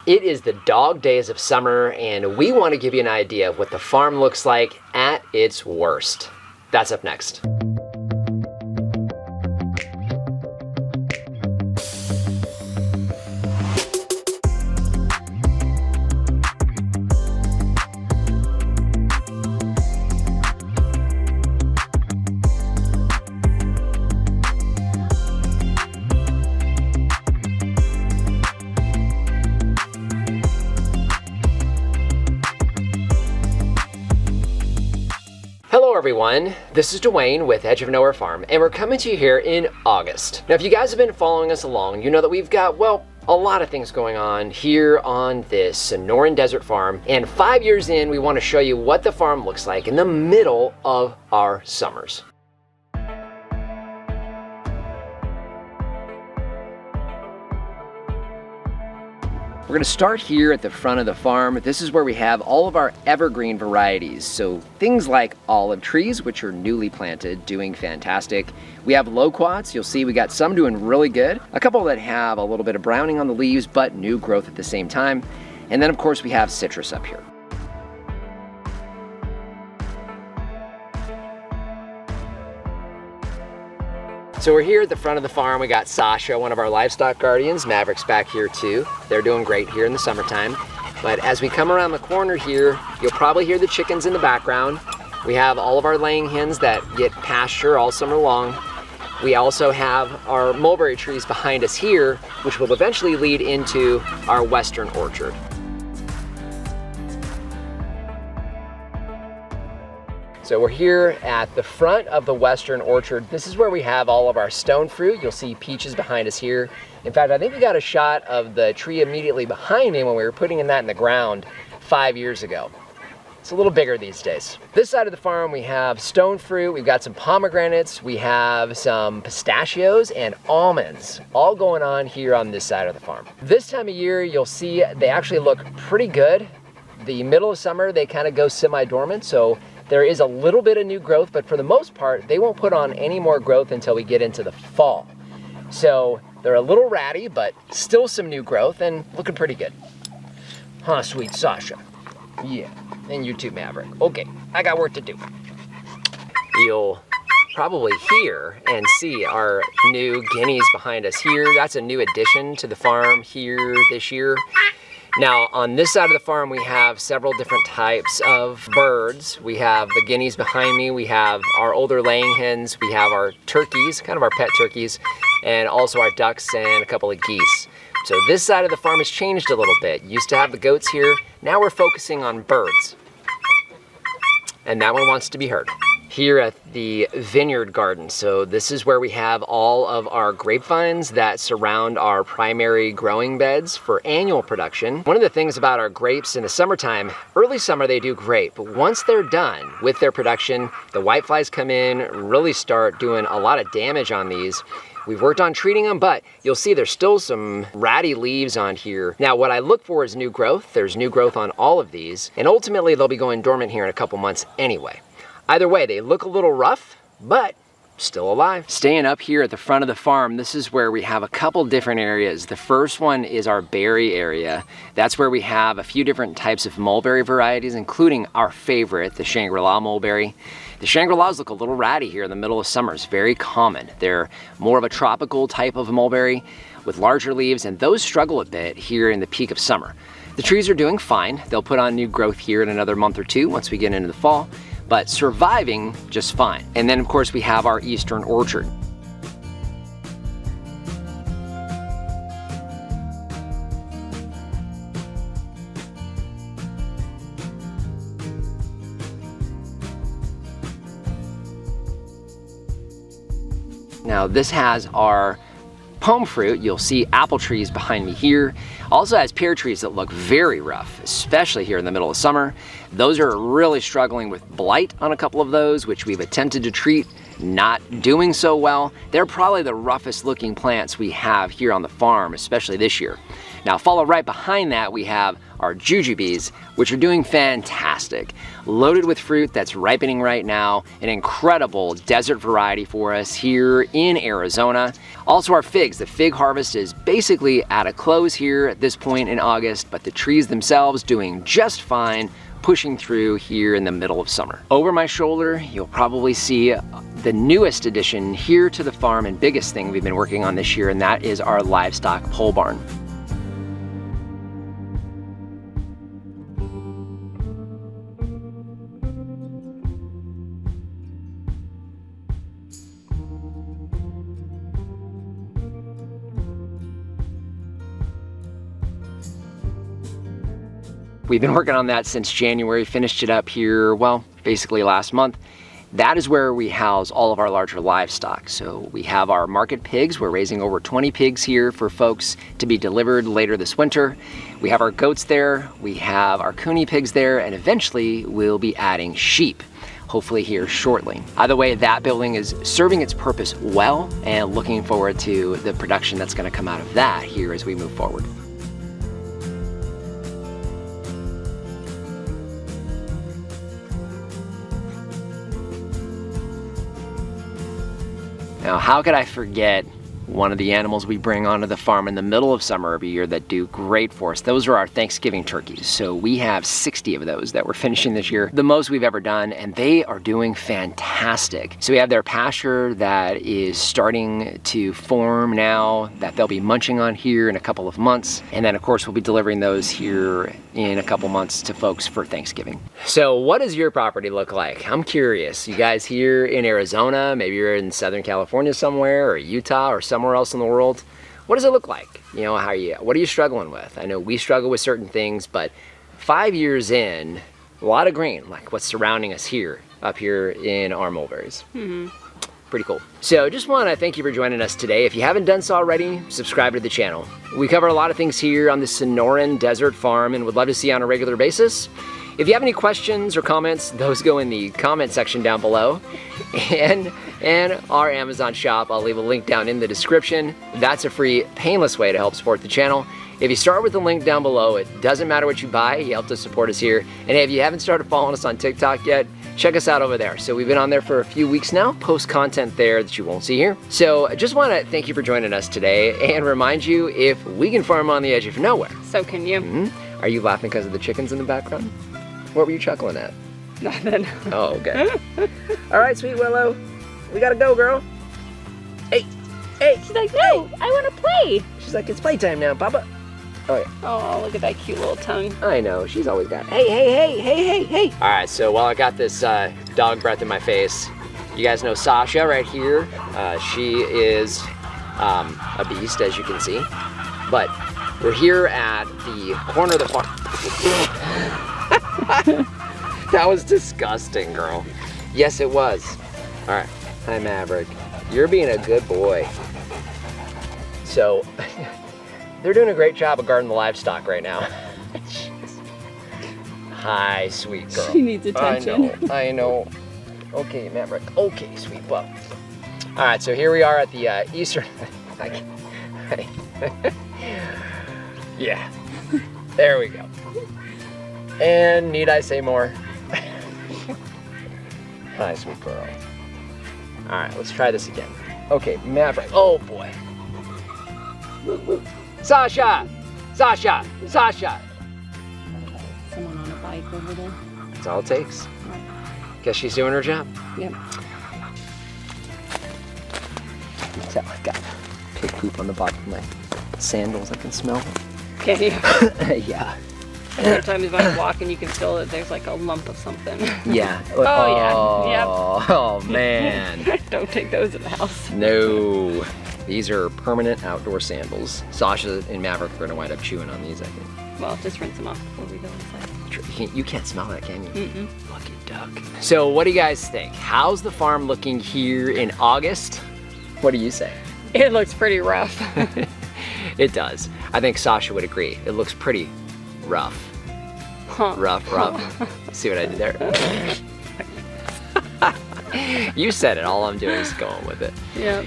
It is the dog days of summer, and we want to give you an idea of what the farm looks like at its worst. That's up next. Hello everyone, this is Dwayne with Edge of Nowhere Farm, and we're coming to you here in August. Now if you guys have been following us along, you know that we've got, well, a lot of things going on here on this Sonoran Desert farm, and 5 years in, we want to show you what the farm looks like in the middle of our summers. We're going to start here at the front of the farm. This is where we have all of our evergreen varieties. So things like olive trees, which are newly planted, doing fantastic. We have loquats. You'll see we got some doing really good. A couple that have a little bit of browning on the leaves, but new growth at the same time. And then of course we have citrus up here. So we're here at the front of the farm. We got Sasha, one of our livestock guardians. Maverick's back here too. They're doing great here in the summertime. But as we come around the corner here, you'll probably hear the chickens in the background. We have all of our laying hens that get pasture all summer long. We also have our mulberry trees behind us here, which will eventually lead into our western orchard. So we're here at the front of the western orchard. This is where we have all of our stone fruit. You'll see peaches behind us here. In fact, I think we got a shot of the tree immediately behind me when we were putting that in the ground 5 years ago. It's a little bigger these days. This side of the farm, we have stone fruit, we've got some pomegranates, we have some pistachios and almonds, all going on here on this side of the farm. This time of year, you'll see they actually look pretty good. The middle of summer, they kind of go semi-dormant, so there is a little bit of new growth, but for the most part, they won't put on any more growth until we get into the fall. So they're a little ratty, but still some new growth and looking pretty good. Huh, sweet Sasha? Yeah, and you too, Maverick. Okay, I got work to do. You'll probably hear and see our new guineas behind us here. That's a new addition to the farm here this year. Now, on this side of the farm, we have several different types of birds. We have the guineas behind me, we have our older laying hens, we have our turkeys, kind of our pet turkeys, and also our ducks and a couple of geese. So this side of the farm has changed a little bit. Used to have the goats here, now we're focusing on birds. And that one wants to be heard. Here at the Vineyard garden. So this is where we have all of our grapevines that surround our primary growing beds for annual production. One of the things about our grapes in the summertime, early summer they do great, but once they're done with their production, the whiteflies come in, really start doing a lot of damage on these. We've worked on treating them, but you'll see there's still some ratty leaves on here. Now, what I look for is new growth. There's new growth on all of these, and ultimately they'll be going dormant here in a couple months anyway. Either way, they look a little rough, but still alive. Staying up here at the front of the farm, this is where we have a couple different areas. The first one is our berry area. That's where we have a few different types of mulberry varieties, including our favorite, the Shangri-La mulberry. The Shangri-Las look a little ratty here in the middle of summer. It's very common. They're more of a tropical type of mulberry with larger leaves, and those struggle a bit here in the peak of summer. The trees are doing fine. They'll put on new growth here in another month or two once we get into the fall, but surviving just fine. And then of course we have our eastern orchard. Now this has our palm fruit. You'll see apple trees behind me here. Also has pear trees that look very rough, especially here in the middle of summer. Those are really struggling with blight on a couple of those, which we've attempted to treat, not doing so well. They're probably the roughest looking plants we have here on the farm, especially this year. Now follow right behind that, we have our jujubes, which are doing fantastic. Loaded with fruit that's ripening right now, an incredible desert variety for us here in Arizona. Also our figs, the fig harvest is basically at a close here at this point in August, but the trees themselves doing just fine, pushing through here in the middle of summer. Over my shoulder, you'll probably see the newest addition here to the farm and biggest thing we've been working on this year, and that is our livestock pole barn. We've been working on that since January, finished it up here, well, basically last month. That is where we house all of our larger livestock. So we have our market pigs. We're raising over 20 pigs here for folks to be delivered later this winter. We have our goats there, we have our cooney pigs there, and eventually we'll be adding sheep, hopefully here shortly. Either way, that building is serving its purpose well, and looking forward to the production that's gonna come out of that here as we move forward. Now, how could I forget one of the animals we bring onto the farm in the middle of summer every year that do great for us? Those are our Thanksgiving turkeys. So we have 60 of those that we're finishing this year, the most we've ever done, and they are doing fantastic. So we have their pasture that is starting to form now, that they'll be munching on here in a couple of months. And then of course we'll be delivering those here in a couple months to folks for Thanksgiving. So what does your property look like? I'm curious. You guys here in Arizona, maybe you're in Southern California somewhere, or Utah, or somewhere else in the world. What does it look like? You know, what are you struggling with? I know we struggle with certain things, but 5 years in, a lot of green, like what's surrounding us here, up here in our mulberries. Pretty cool. So just want to thank you for joining us today. If you haven't done so already, subscribe to the channel. We cover a lot of things here on the Sonoran Desert farm and would love to see you on a regular basis. If you have any questions or comments, those go in the comment section down below. And our Amazon shop, I'll leave a link down in the description. That's a free, painless way to help support the channel. If you start with the link down below, it doesn't matter what you buy, you help to support us here. And if you haven't started following us on TikTok yet, check us out over there. So we've been on there for a few weeks now, post content there that you won't see here. So I just want to thank you for joining us today and remind you, if we can farm on the edge of nowhere, so can you. Are you laughing because of the chickens in the background? What were you chuckling at? Nothing. Oh, okay. All right, Sweet Willow, we gotta go, girl. Hey, hey. She's like, no, I want to play. She's like, it's playtime now, Papa. Oh, yeah. Oh, look at that cute little tongue. I know, she's always got, hey, hey, hey, hey, hey, hey. All right, so while I got this dog breath in my face, you guys know Sasha right here. She is a beast, as you can see. But we're here at the corner of the farm. That was disgusting, girl. Yes, it was. All right, hi, Maverick. You're being a good boy. So, they're doing a great job of guarding the livestock right now. Hi, sweet girl. She needs attention. I know. Okay, Maverick. Okay, sweet pup. All right, so here we are at the eastern. Yeah, there we go. And need I say more? Hi, sweet girl. All right, let's try this again. Okay, Maverick. Oh boy. Sasha! Sasha! Sasha! Someone on a bike over there. That's all it takes. Guess she's doing her job. Yep. So I've got pig poop on the bottom of my sandals. I can smell. Can you? Yeah. Sometimes if I'm walking, you can feel that there's like a lump of something. Yeah. Oh, yeah. Yep. Oh, man. Don't take those in the house. No. These are permanent outdoor sandals. Sasha and Maverick are going to wind up chewing on these, I think. Well, just rinse them off before we go inside. You can't smell that, can you? Lucky duck. So what do you guys think? How's the farm looking here in August? What do you say? It looks pretty rough. It does. I think Sasha would agree. It looks pretty rough. Huh. Rough. See what I did there? You said it. All I'm doing is going with it. Yeah.